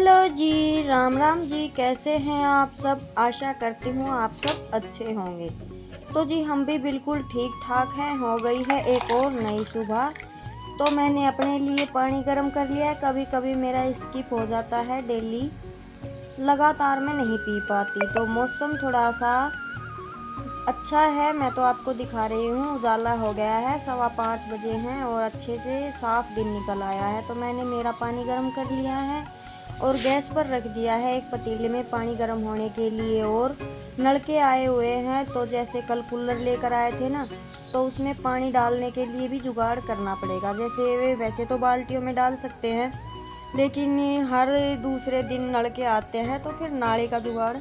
Hello जी, राम राम जी। कैसे हैं आप सब? आशा करती हूँ आप सब अच्छे होंगे। तो जी हम भी बिल्कुल ठीक ठाक हैं। हो गई है एक और नई सुबह। तो मैंने अपने लिए पानी गर्म कर लिया है। कभी कभी मेरा स्किप हो जाता है, डेली लगातार मैं नहीं पी पाती। तो मौसम थोड़ा सा अच्छा है, मैं तो आपको दिखा रही हूँ। उजाला हो गया है, 5:15 बजे हैं और अच्छे से साफ दिन निकल आया है। तो मैंने मेरा पानी गर्म कर लिया है और गैस पर रख दिया है एक पतीले में पानी गर्म होने के लिए। और नलके आए हुए हैं, तो जैसे कल कूलर लेकर आए थे ना, तो उसमें पानी डालने के लिए भी जुगाड़ करना पड़ेगा। जैसे वैसे तो बाल्टियों में डाल सकते हैं, लेकिन हर दूसरे दिन नलके आते हैं, तो फिर नाली का जुगाड़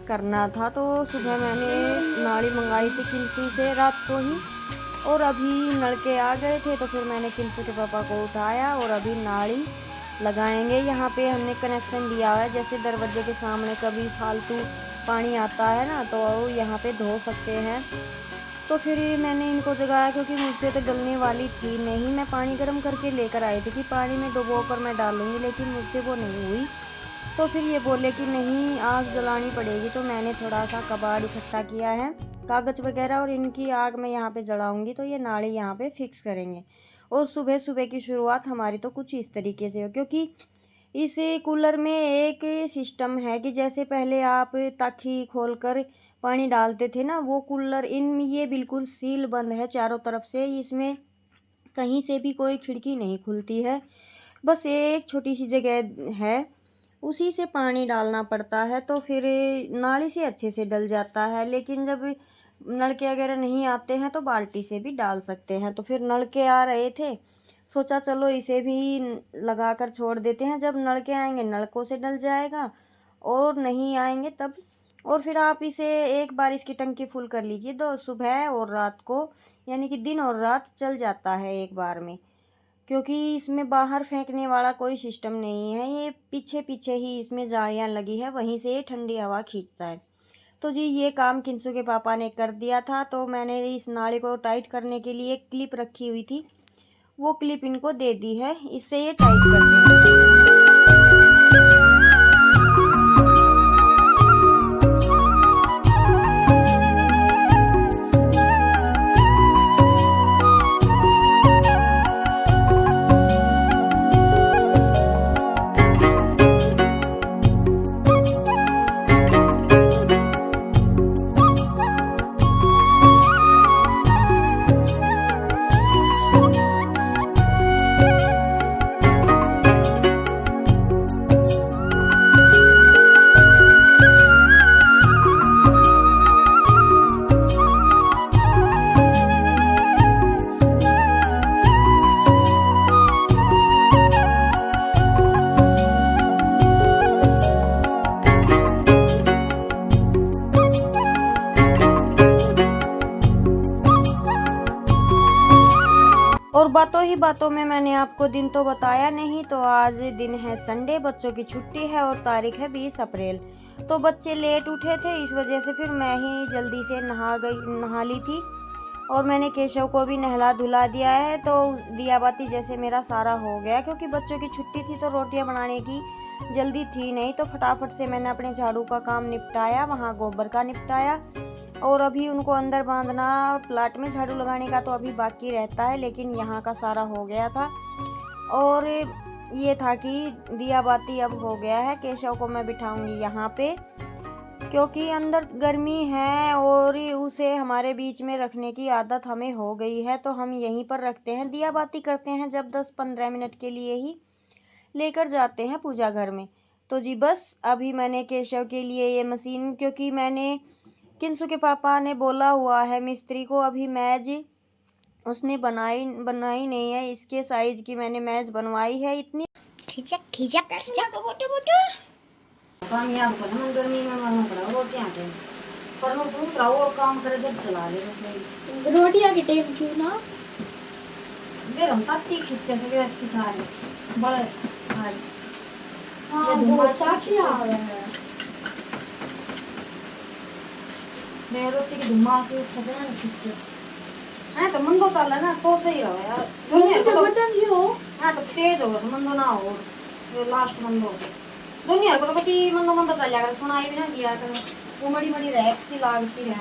करना था। तो सुबह मैंने नाली मंगाई थी किंसू से रात को ही, और अभी नलके आ गए थे। तो फिर मैंने किंसू के पापा को उठाया और अभी नाली लगाएंगे। यहाँ पे हमने कनेक्शन दिया हुआ है, जैसे दरवाजे के सामने कभी फालतू पानी आता है ना, तो यहाँ पे धो सकते हैं। तो फिर मैंने इनको जगाया, क्योंकि मुझसे तो डलने वाली थी नहीं। मैं पानी गर्म करके लेकर आई थी कि पानी में डुबो कर मैं डालूंगी, लेकिन मुझसे वो नहीं हुई। तो फिर ये बोले कि नहीं, आग जलानी पड़ेगी। तो मैंने थोड़ा सा कबाड़ इकट्ठा किया है, कागज़ वगैरह, और इनकी आग मैं यहाँ पे जलाऊंगी तो ये नाली यहाँ पे फिक्स करेंगे। और सुबह सुबह की शुरुआत हमारी तो कुछ इस तरीके से हो, क्योंकि इस कूलर में एक सिस्टम है कि जैसे पहले आप ताखी खोलकर पानी डालते थे ना, वो कूलर इन ये बिल्कुल सील बंद है चारों तरफ से। इसमें कहीं से भी कोई खिड़की नहीं खुलती है, बस एक छोटी सी जगह है, उसी से पानी डालना पड़ता है। तो फिर नाली से अच्छे से डल जाता है। लेकिन जब नलके वगैरह नहीं आते हैं तो बाल्टी से भी डाल सकते हैं। तो फिर नलके आ रहे थे, सोचा चलो इसे भी लगा कर छोड़ देते हैं। जब नलके आएंगे नलकों से डल जाएगा, और नहीं आएंगे तब। और फिर आप इसे एक बार इसकी टंकी फुल कर लीजिए, तो सुबह और रात को, यानी कि दिन और रात चल जाता है एक बार में। क्योंकि इसमें बाहर फेंकने वाला कोई सिस्टम नहीं है, ये पीछे पीछे ही इसमें जालियाँ लगी है, वहीं से ठंडी हवा खींचता है। तो जी ये काम किंसू के पापा ने कर दिया था। तो मैंने इस नाली को टाइट करने के लिए एक क्लिप रखी हुई थी, वो क्लिप इनको दे दी है, इससे ये टाइट कर देंगे। और बातों ही बातों में मैंने आपको दिन तो बताया नहीं। तो आज दिन है संडे, बच्चों की छुट्टी है और तारीख है 20 अप्रैल। तो बच्चे लेट उठे थे, इस वजह से फिर मैं ही जल्दी से नहा ली थी। और मैंने केशव को भी नहला धुला दिया है। तो दिया बाती जैसे मेरा सारा हो गया, क्योंकि बच्चों की छुट्टी थी तो रोटियां बनाने की जल्दी थी नहीं। तो फटाफट से मैंने अपने झाड़ू का काम निपटाया, वहाँ गोबर का निपटाया, और अभी उनको अंदर बांधना, प्लाट में झाड़ू लगाने का तो अभी बाकी रहता है, लेकिन यहाँ का सारा हो गया था। और ये था कि दिया बाती अब हो गया है। केशव को मैं बिठाऊंगी यहाँ पे, क्योंकि अंदर गर्मी है और उसे हमारे बीच में रखने की आदत हमें हो गई है, तो हम यहीं पर रखते हैं। दिया बाती करते हैं जब 10-15 मिनट के लिए ही लेकर जाते हैं पूजा घर में। तो जी बस अभी मैंने केशव के लिए ये मशीन, क्योंकि मैंने किंसू के पापा ने बोला हुआ है मिस्त्री को, अभी मैज उसने बनाई नहीं है, इसके साइज की मैंने मैज बनवाई है। इतनी खिचक खिचक खिचक तो बोटे कामयाब करना गर्मी में मालूम पड़ा वो क्या है, पर वो सूत रहा वो काम करे जब चला ले रोटियां के टेप क्यों ना गरम पत्ती खींचे से गैस की सारे बड़े आज हां वो साथी आ रहा है। मैं रोटी की धुआं से उठ जाना खींचे है, तो मंदो ताला ना तो सही रहो यार। मुझे बटन लियो हां तो तेज हो, मंदो ना हो, ये लास्ट मंदो दुनिया को तो कुछ मंदो मंदो चल जाकर सुनाई भी ना दिया कर वो बड़ी बड़ी रैक सी लागती है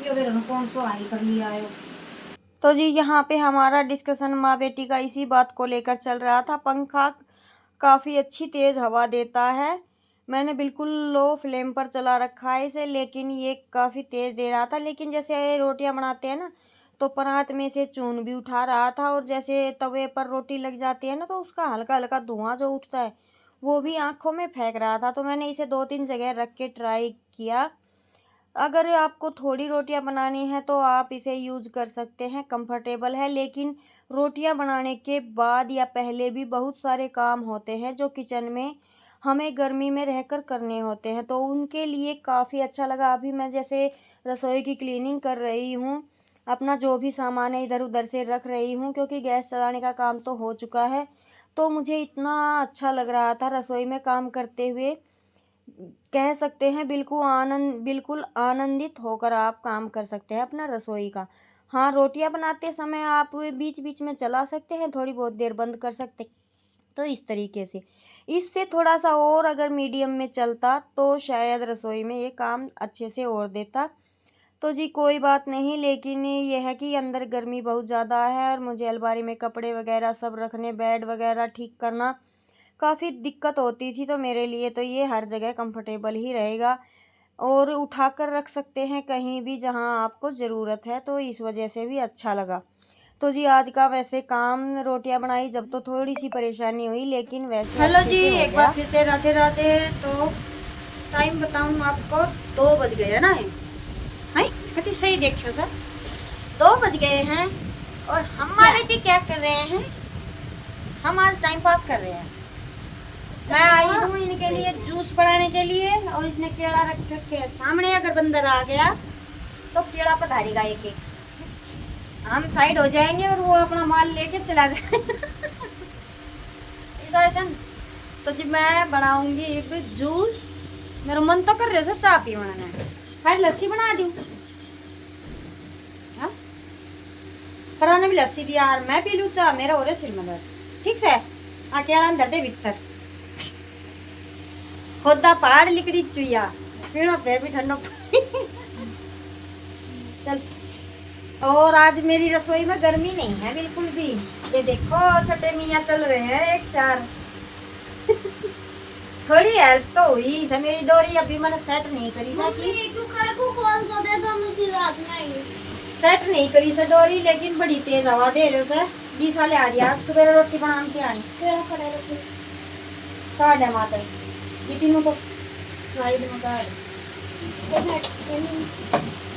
ये फिर कौन सो आई कर लिया है। तो जी यहाँ पे हमारा डिस्कशन माँ बेटी का इसी बात को लेकर चल रहा था। पंखा काफ़ी अच्छी तेज़ हवा देता है, मैंने बिल्कुल लो फ्लेम पर चला रखा है इसे, लेकिन ये काफ़ी तेज़ दे रहा था। लेकिन जैसे रोटियां बनाते हैं ना तो परात में से चून भी उठा रहा था, और जैसे तवे पर रोटी लग जाती है ना तो उसका हल्का हल्का धुआं जो उठता है वो भी आँखों में फेंक रहा था। तो मैंने इसे 2-3 जगह रख के ट्राई किया। अगर आपको थोड़ी रोटियां बनानी है तो आप इसे यूज़ कर सकते हैं, कंफर्टेबल है। लेकिन रोटियां बनाने के बाद या पहले भी बहुत सारे काम होते हैं जो किचन में हमें गर्मी में रहकर करने होते हैं, तो उनके लिए काफ़ी अच्छा लगा। अभी मैं जैसे रसोई की क्लीनिंग कर रही हूँ, अपना जो भी सामान है इधर उधर से रख रही हूँ, क्योंकि गैस चलाने का काम तो हो चुका है। तो मुझे इतना अच्छा लग रहा था रसोई में काम करते हुए, कह सकते हैं बिल्कुल आनंदित होकर आप काम कर सकते हैं अपना रसोई का। हाँ, रोटियां बनाते समय आप बीच बीच में चला सकते हैं, थोड़ी बहुत देर बंद कर सकते। तो इस तरीके से इससे थोड़ा सा और अगर मीडियम में चलता तो शायद रसोई में ये काम अच्छे से और देता। तो जी कोई बात नहीं, लेकिन ये है कि अंदर गर्मी बहुत ज़्यादा है और मुझे अलमारी में कपड़े वगैरह सब रखने, बेड वगैरह ठीक करना काफ़ी दिक्कत होती थी। तो मेरे लिए तो ये हर जगह कंफर्टेबल ही रहेगा और उठाकर रख सकते हैं कहीं भी जहां आपको ज़रूरत है, तो इस वजह से भी अच्छा लगा। तो जी आज का वैसे काम रोटियां बनाई जब तो थोड़ी सी परेशानी हुई, लेकिन वैसे हेलो अच्छे जी, से हो एक गया। बार फिर से राधे राधे। तो टाइम बताऊं आपको, 2 बज गए है ना। है कति सही देखियो सर, 2 बज गए हैं और हमारे बेटी क्या कर रहे हैं, हम आज टाइम पास कर रहे हैं। मैं आई हूँ इनके लिए जूस बनाने के लिए, और इसने केला रख रखे है सामने। अगर बंदर आ गया तो केला पधारेगा एक एक, हम साइड हो जाएंगे और वो अपना माल लेके चला जाएगा। ऐसा। तो जी मैं बनाऊंगी एक जूस, मेरा मन तो कर रहा है चाय पी बनाने, फिर लस्सी बना दूं। हाँ, कराने भी लस्सी दी यार, मैं पी लूं चाय, मेरा हो रहा सिर में दर्द। ठीक से अकेला अंदर दे भीतर खोदा पहाड़ लिकड़ी चुईया पीना फिर भी ठंडो। चल, और आज मेरी रसोई में गर्मी नहीं है बिल्कुल भी। ये देखो छोटे मियाँ चल रहे हैं एक सार। थोड़ी हेल्प तो हुई से, मेरी डोरी अभी मैंने सेट नहीं करी सकी, सेट नहीं करी से डोरी, लेकिन बड़ी तेज हवा दे रहे हो सर। 20 साल आ रही आज सुबह रोटी बना के आई काट है माता ये तीनों को साइड में काट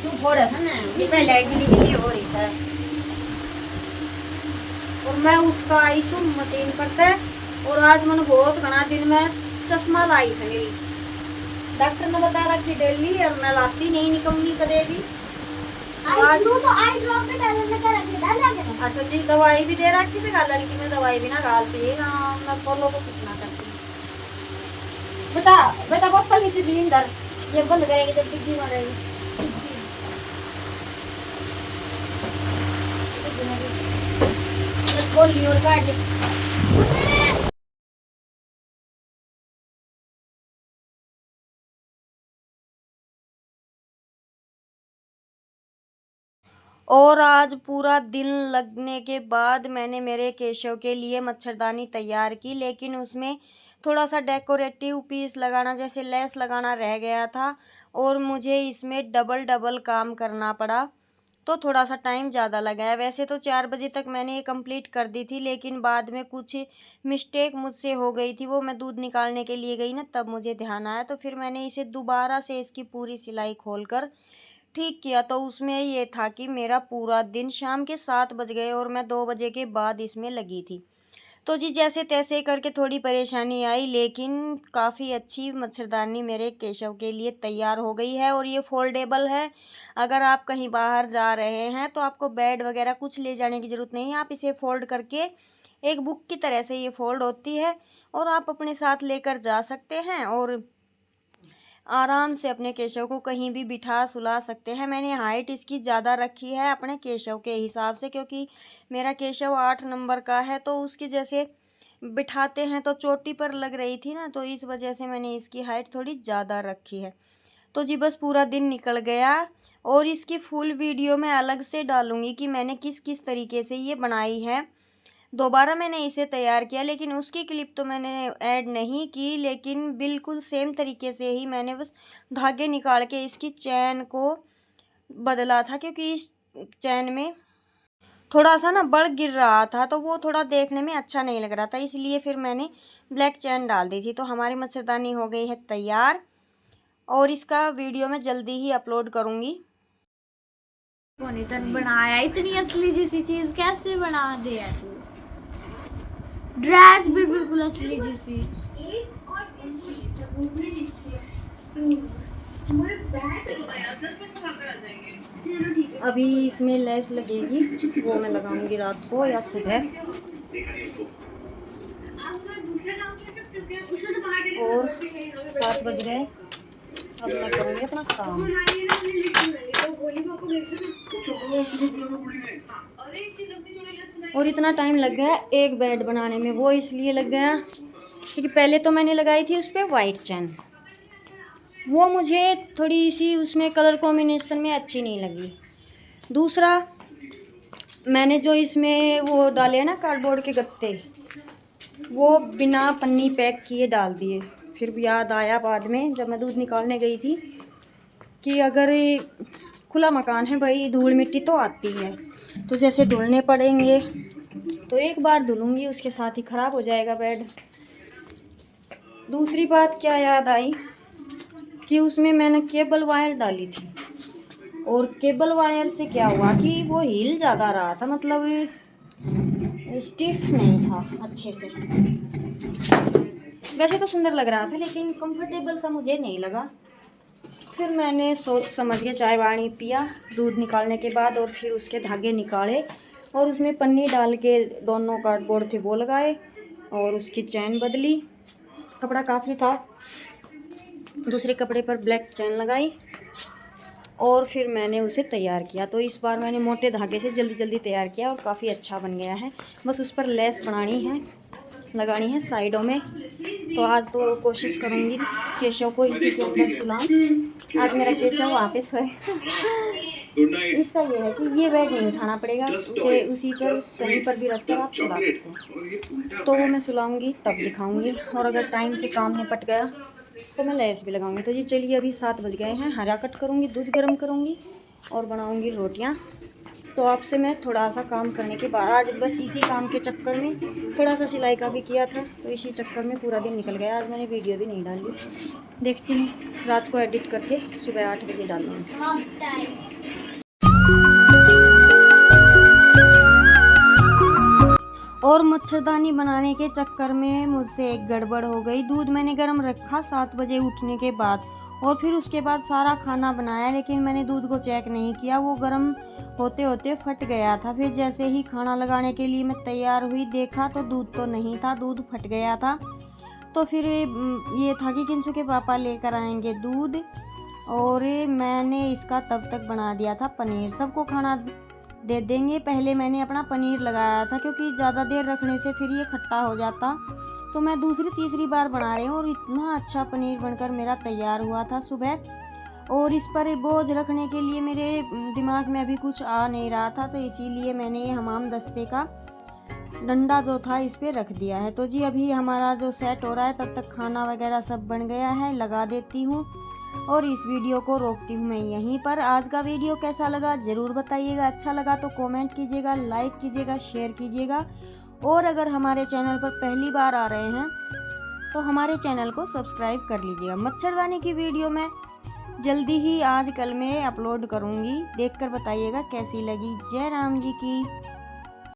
तू फोड़ा था ना, ये पहले गिली हो रही सर। और मैं उठ कर आई सू मशीन करते, और आज मैंने बहुत घना दिन में चश्मा लाई से मेरी डॉक्टर ने बता रखी डेली, और मैं लाती नहीं, निकम्मी करेगी। अच्छा जी, दवाई भी दे रखी से गाल लड़की में दवाई भी ना डालती है ना, मैं फॉलो तो कुछ ना करती। बेटा बेटा बोतल नीचे दी अंदर, ये बंद करेंगे जब टिक्की मारेगी। छोड़ ली और काट। और आज पूरा दिन लगने के बाद मैंने मेरे केशव के लिए मच्छरदानी तैयार की, लेकिन उसमें थोड़ा सा डेकोरेटिव पीस लगाना जैसे लेस लगाना रह गया था, और मुझे इसमें डबल डबल काम करना पड़ा, तो थोड़ा सा टाइम ज़्यादा लगा है। वैसे तो 4 बजे तक मैंने ये कंप्लीट कर दी थी, लेकिन बाद में कुछ मिस्टेक मुझसे हो गई थी, वो मैं दूध निकालने के लिए गई ना तब मुझे ध्यान आया, तो फिर मैंने इसे दोबारा से इसकी पूरी सिलाई खोलकर ठीक किया। तो उसमें ये था कि मेरा पूरा दिन शाम के 7 बज गए और मैं 2 बजे के बाद इसमें लगी थी। तो जी जैसे तैसे करके थोड़ी परेशानी आई, लेकिन काफ़ी अच्छी मच्छरदानी मेरे केशव के लिए तैयार हो गई है, और ये फोल्डेबल है। अगर आप कहीं बाहर जा रहे हैं तो आपको बेड वगैरह कुछ ले जाने की ज़रूरत नहीं है, आप इसे फ़ोल्ड करके एक बुक की तरह से ये फ़ोल्ड होती है, और आप अपने साथ लेकर जा सकते हैं और आराम से अपने केशव को कहीं भी बिठा सुला सकते हैं। मैंने हाइट इसकी ज़्यादा रखी है अपने केशव के हिसाब से, क्योंकि मेरा केशव 8 नंबर का है, तो उसकी जैसे बिठाते हैं तो चोटी पर लग रही थी ना, तो इस वजह से मैंने इसकी हाइट थोड़ी ज़्यादा रखी है। तो जी बस पूरा दिन निकल गया और इसकी फुल वीडियो मैं अलग से डालूँगी कि मैंने किस किस तरीके से ये बनाई है। दोबारा मैंने इसे तैयार किया, लेकिन उसकी क्लिप तो मैंने ऐड नहीं की, लेकिन बिल्कुल सेम तरीके से ही मैंने बस धागे निकाल के इसकी चैन को बदला था, क्योंकि इस चैन में थोड़ा सा ना बड़ गिर रहा था, तो वो थोड़ा देखने में अच्छा नहीं लग रहा था, इसलिए फिर मैंने ब्लैक चैन डाल दी थी। तो हमारी मच्छरदानी हो गई है तैयार और इसका वीडियो मैं जल्दी ही अपलोड करूँगी। मोनिटर बनाया, इतनी असली जैसी चीज कैसे बना दे है तू? ड्रेस भी बिल्कुल असली जैसी। अभी इसमें लेस लगेगी, वो मैं लगाऊंगी रात को या सुबह। और 7 बज गए, अब मैं करूँगी अपना काम। और इतना टाइम लग गया एक बेड बनाने में, वो इसलिए लग गया क्योंकि पहले तो मैंने लगाई थी उस पर वाइट चैन, वो मुझे थोड़ी सी उसमें कलर कॉम्बिनेशन में अच्छी नहीं लगी। दूसरा मैंने जो इसमें वो डाले हैं ना कार्डबोर्ड के गत्ते, वो बिना पन्नी पैक किए डाल दिए। फिर याद आया बाद में जब मैं दूध निकालने गई थी कि अगर खुला मकान है भाई, धूल मिट्टी तो आती है, तो जैसे धुलने पड़ेंगे तो एक बार धुलूँगी, उसके साथ ही ख़राब हो जाएगा बेड। दूसरी बात क्या याद आई कि उसमें मैंने केबल वायर डाली थी, और केबल वायर से क्या हुआ कि वो हिल ज़्यादा रहा था, मतलब स्टिफ नहीं था अच्छे से। वैसे तो सुंदर लग रहा था लेकिन कंफर्टेबल सा मुझे नहीं लगा। फिर मैंने सोच समझ के चाय पानी पिया दूध निकालने के बाद, और फिर उसके धागे निकाले और उसमें पन्नी डाल के दोनों कार्डबोर्ड थे वो लगाए और उसकी चैन बदली। कपड़ा काफ़ी था, दूसरे कपड़े पर ब्लैक चैन लगाई और फिर मैंने उसे तैयार किया। तो इस बार मैंने मोटे धागे से जल्दी जल्दी तैयार किया और काफ़ी अच्छा बन गया है। बस उस पर लेस बनानी है, लगानी है साइडों में। तो आज तो कोशिश करूँगी केशव को इसी के अंदर सुलाऊं। आज मेरा केशव वापस है। इसका ये है कि ये बैग नहीं उठाना पड़ेगा, उसे उसी पर कहीं पर भी रखकर आप सुला सकते हैं। तो वो मैं सुलाऊंगी तब दिखाऊंगी, और अगर टाइम से काम निपट गया तो मैं लेस भी लगाऊंगी। तो जी चलिए अभी 7 बज गए हैं, हरा कट करूंगी, दूध गर्म करूंगी और बनाऊंगी रोटियां। तो आपसे मैं थोड़ा सा काम करने के बाद, आज बस इसी काम के चक्कर में थोड़ा सा सिलाई का भी किया था, तो इसी चक्कर में पूरा दिन निकल गया। आज मैंने वीडियो भी नहीं डाली, देखती हूँ रात को एडिट करके सुबह 8 बजे डालूँगी। और मच्छरदानी बनाने के चक्कर में मुझसे एक गड़बड़ हो गई। दूध मैंने गर्म रखा 7 बजे उठने के बाद, और फिर उसके बाद सारा खाना बनाया, लेकिन मैंने दूध को चेक नहीं किया, वो गर्म होते होते फट गया था। फिर जैसे ही खाना लगाने के लिए मैं तैयार हुई, देखा तो दूध तो नहीं था, दूध फट गया था। तो फिर ये था कि किंसू के पापा लेकर आएंगे दूध, और मैंने इसका तब तक बना दिया था पनीर। सबको खाना दे देंगे, पहले मैंने अपना पनीर लगाया था क्योंकि ज़्यादा देर रखने से फिर ये खट्टा हो जाता। तो मैं दूसरी तीसरी बार बना रही हूँ और इतना अच्छा पनीर बनकर मेरा तैयार हुआ था सुबह। और इस पर बोझ रखने के लिए मेरे दिमाग में अभी कुछ आ नहीं रहा था, तो इसीलिए मैंने ये हमाम दस्ते का डंडा जो था इस पर रख दिया है। तो जी अभी हमारा जो सेट हो रहा है, तब तक खाना वगैरह सब बन गया है, लगा देती हूँ और इस वीडियो को रोकती हूँ मैं यहीं पर। आज का वीडियो कैसा लगा ज़रूर बताइएगा, अच्छा लगा तो कमेंट कीजिएगा, लाइक कीजिएगा, शेयर कीजिएगा, और अगर हमारे चैनल पर पहली बार आ रहे हैं तो हमारे चैनल को सब्सक्राइब कर लीजिएगा। मच्छरदानी की वीडियो मैं जल्दी ही आज कल में अपलोड करूँगी, देखकर बताइएगा कैसी लगी। जय राम जी की।